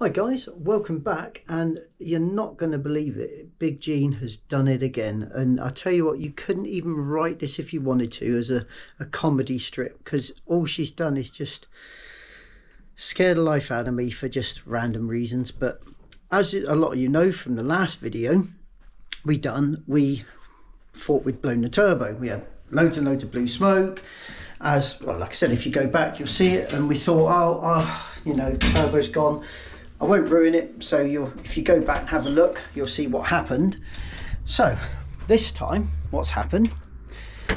Hi guys, welcome back, and you're not going to believe it, Big Gene has done it again. And I tell you what, you couldn't even write this if you wanted to as a comedy strip, because all she's done is just scare the life out of me for just random reasons. But as a lot of you know from the last video we thought we'd blown the turbo. We had loads and loads of blue smoke. As well, like I said, if you go back you'll see it, and we thought, you know, turbo's gone. I won't ruin it, so if you go back and have a look, you'll see what happened. So this time what's happened,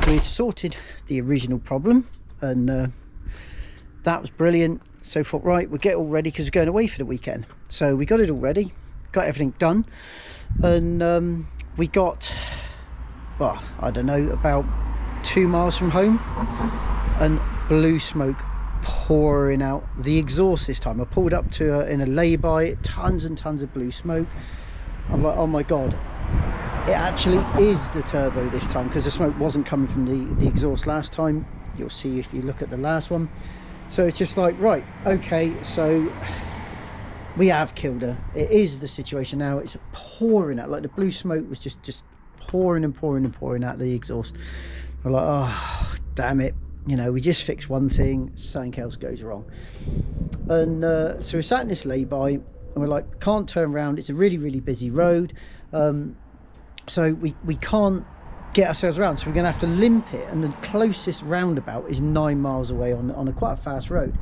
we'd sorted the original problem, and that was brilliant. So thought, right, we'll get it all ready because we're going away for the weekend. So we got it all ready, got everything done, and we got, well, I don't know, about 2 miles from home, and blue smoke pouring out the exhaust this time. I pulled up to in a lay-by, tons and tons of blue smoke. I'm like, oh my god, it actually is the turbo this time, because the smoke wasn't coming from the exhaust last time. You'll see if you look at the last one. So it's just like, right, okay, so we have killed her. It is the situation now. It's pouring out, like the blue smoke was just pouring and pouring and pouring out the exhaust. We're like, oh damn it, you know, we just fixed one thing, something else goes wrong. And so we're sat in this lay-by, and we're like, can't turn around, it's a really busy road, so we can't get ourselves around, so we're gonna have to limp it, and the closest roundabout is 9 miles away on a quite a fast road.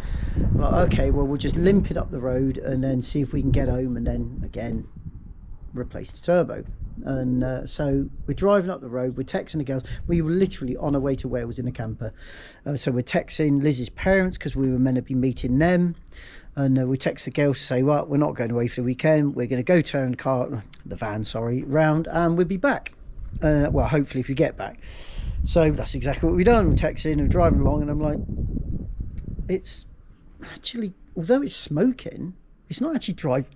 We're like, okay, well, we'll just limp it up the road and then see if we can get home, and then again replace the turbo. And so we're driving up the road, we're texting the girls. We were literally on our way to Wales in a camper, so we're texting Liz's parents because we were meant to be meeting them, and we text the girls to say, well, we're not going away for the weekend, we're going to go turn the van round, and we'll be back, well, hopefully, if we get back. So that's exactly what we've done. We're texting and driving along, and I'm like, it's actually, although it's smoking, it's not actually drive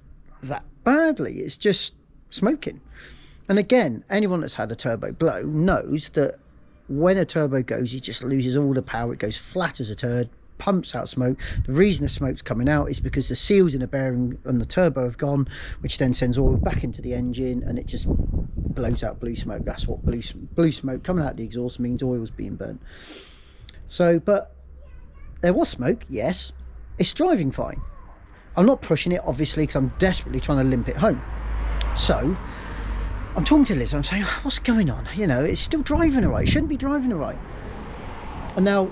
that badly, it's just smoking. And again, anyone that's had a turbo blow knows that when a turbo goes, it just loses all the power. It goes flat as a turd, pumps out smoke. The reason the smoke's coming out is because the seals in the bearing and the turbo have gone, which then sends oil back into the engine, and it just blows out blue smoke. That's what blue smoke coming out the exhaust means, oil's being burnt. So, but there was smoke, yes. It's driving fine. I'm not pushing it, obviously, because I'm desperately trying to limp it home. So I'm talking to Liz, I'm saying, what's going on? You know, it's still driving all right, it shouldn't be driving all right. And now,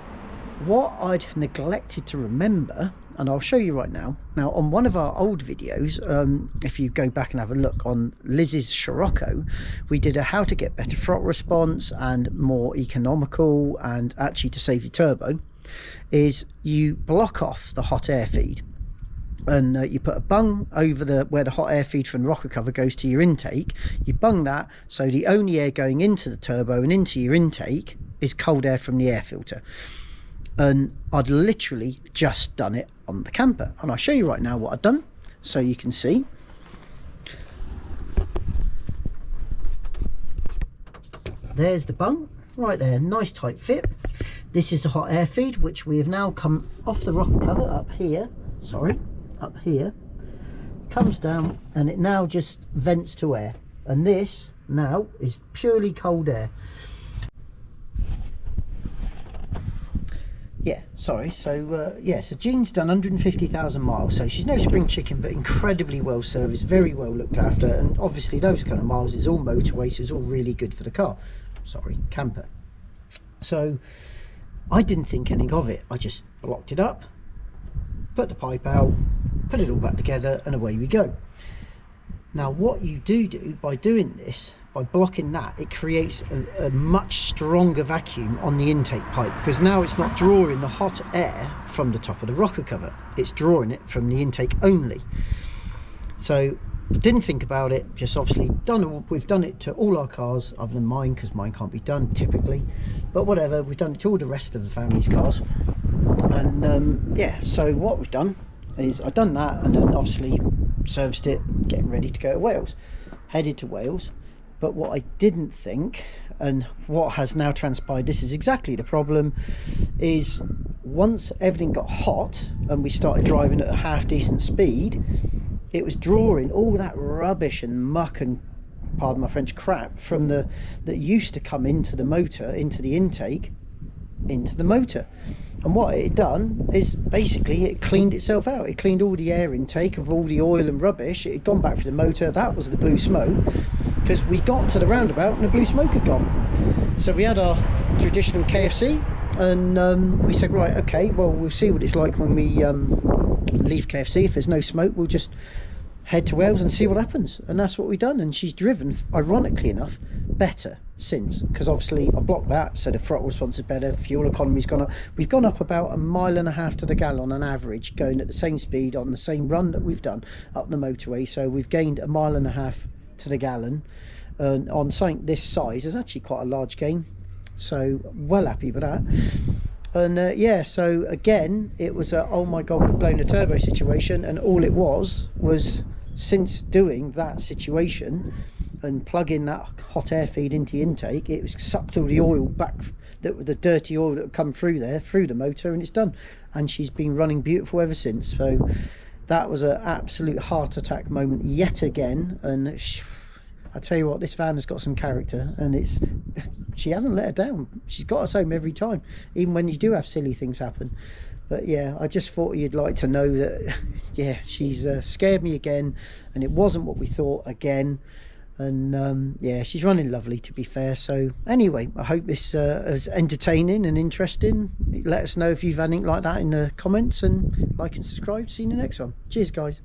what I'd neglected to remember, and I'll show you right now. Now, on one of our old videos, if you go back and have a look on Liz's Scirocco, we did a how to get better throttle response and more economical, and actually to save your turbo, is you block off the hot air feed. And you put a bung over where the hot air feed from the rocker cover goes to your intake. You bung that, so the only air going into the turbo and into your intake is cold air from the air filter. And I'd literally just done it on the camper, and I'll show you right now what I've done so you can see. There's the bung right there, nice tight fit. This is the hot air feed, which we have now come off the rocker cover up here, comes down, and it now just vents to air, and this now is purely cold air. Yeah, sorry. So yeah, so Jean's done 150,000 miles, so she's no spring chicken, but incredibly well serviced, very well looked after, and obviously those kind of miles is all motorway, so it's all really good for the car, camper. So I didn't think anything of it, I just blocked it up, put the pipe out, put it all back together, and away we go. Now what you do by doing this, by blocking that, it creates a much stronger vacuum on the intake pipe, because now it's not drawing the hot air from the top of the rocker cover, it's drawing it from the intake only. So didn't think about it, just obviously we've done it to all our cars other than mine, because mine can't be done typically, but whatever, we've done it to all the rest of the family's cars. And yeah, so what we've done is I've done that, and then obviously serviced it, getting ready to go to Wales, headed to Wales. But what I didn't think, and what has now transpired, this is exactly the problem, is once everything got hot and we started driving at a half decent speed, it was drawing all that rubbish and muck and, pardon my French, crap from that used to come into the motor, into the intake, into the motor. And what it had done is basically it cleaned itself out. It cleaned all the air intake of all the oil and rubbish. It had gone back through the motor. That was the blue smoke, because we got to the roundabout and the blue smoke had gone. So we had our traditional KFC, and we said, right, okay, well, we'll see what it's like when we leave KFC. If there's no smoke, we'll just head to Wales and see what happens. And that's what we've done. And she's driven, ironically enough, better since, because obviously I blocked that, so the throttle response is better, fuel economy's gone up. We've gone up about 1.5 miles to the gallon on average, going at the same speed on the same run that we've done up the motorway. So we've gained 1.5 miles to the gallon, and on something this size is actually quite a large gain, so well happy with that. And yeah, so again, it was a oh my god, we've blown a turbo situation, and all it was since doing that situation and plugging that hot air feed into the intake, it was sucked all the oil back, the dirty oil that would come through there, through the motor, and it's done. And she's been running beautiful ever since. So that was an absolute heart attack moment yet again. And I tell you what, this van has got some character, and she hasn't let her down. She's got us home every time, even when you do have silly things happen. But yeah, I just thought you'd like to know that, yeah, she's scared me again, and it wasn't what we thought again. And yeah, she's running lovely, to be fair. So anyway, I hope this is entertaining and interesting. Let us know if you've had anything like that in the comments, and like and subscribe. See you in the next one. Cheers, guys.